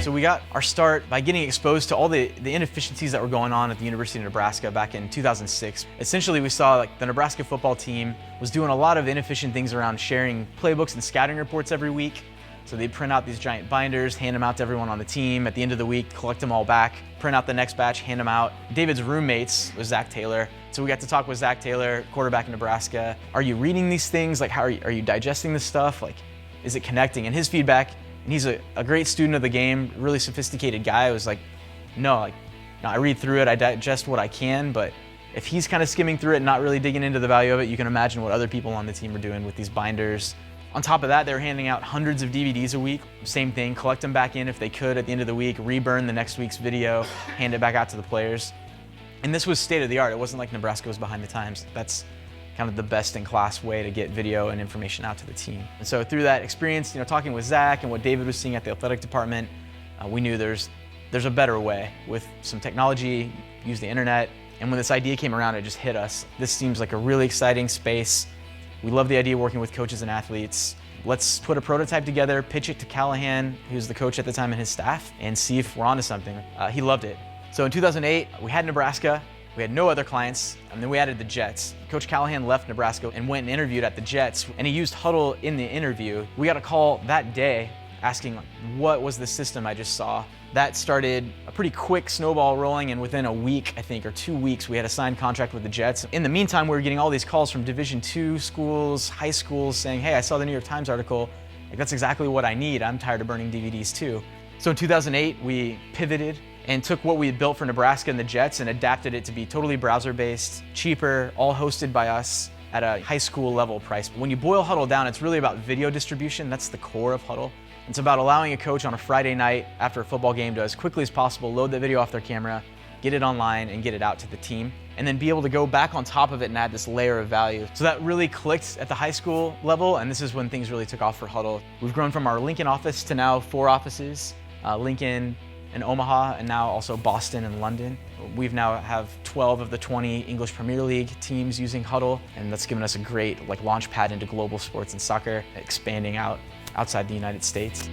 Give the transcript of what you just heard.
So we got our start by getting exposed to all the inefficiencies that were going on at the University of Nebraska back in 2006. Essentially, we saw like the Nebraska football team was doing a lot of inefficient things around sharing playbooks and scouting reports every week. So they'd print out these giant binders, hand them out to everyone on the team. At the end of the week, collect them all back, print out the next batch, hand them out. David's roommates was Zach Taylor. So we got to talk with Zach Taylor, quarterback in Nebraska. Are you reading these things? Like, how are you digesting this stuff? Like, is it connecting? And his feedback, and he's a great student of the game, really sophisticated guy, was like, no, I read through it, I digest what I can, but if he's kind of skimming through it and not really digging into the value of it, you can imagine what other people on the team are doing with these binders. On top of that, they were handing out hundreds of DVDs a week. Same thing, collect them back in if they could at the end of the week, reburn the next week's video, hand it back out to the players. And this was state of the art. It wasn't like Nebraska was behind the times. That's kind of the best in class way to get video and information out to the team. And so through that experience, talking with Zach and what David was seeing at the athletic department, we knew there's a better way with some technology, use the internet. And when this idea came around, it just hit us. This seems like a really exciting space. We love the idea of working with coaches and athletes. Let's put a prototype together, pitch it to Callahan, who's the coach at the time, and his staff, and see if we're onto something. He loved it. So in 2008, we had Nebraska. We had no other clients, and then we added the Jets. Coach Callahan left Nebraska and went and interviewed at the Jets, and he used Hudl in the interview. We got a call that day asking, what was the system I just saw? That started a pretty quick snowball rolling, and within a week, I think, or 2 weeks, we had a signed contract with the Jets. In the meantime, we were getting all these calls from Division II schools, high schools, saying, hey, I saw the New York Times article. Like, that's exactly what I need. I'm tired of burning DVDs too. So in 2008, we pivoted and took what we had built for Nebraska and the Jets and adapted it to be totally browser-based, cheaper, all hosted by us at a high school level price. When you boil Hudl down, it's really about video distribution. That's the core of Hudl. It's about allowing a coach on a Friday night after a football game to, as quickly as possible, load the video off their camera, get it online, and get it out to the team, and then be able to go back on top of it and add this layer of value. So that really clicked at the high school level, and this is when things really took off for Hudl. We've grown from our Lincoln office to now 4 offices, Lincoln and Omaha, and now also Boston and London. We've now have 12 of the 20 English Premier League teams using Hudl, and that's given us a great launch pad into global sports and soccer, expanding outside the United States.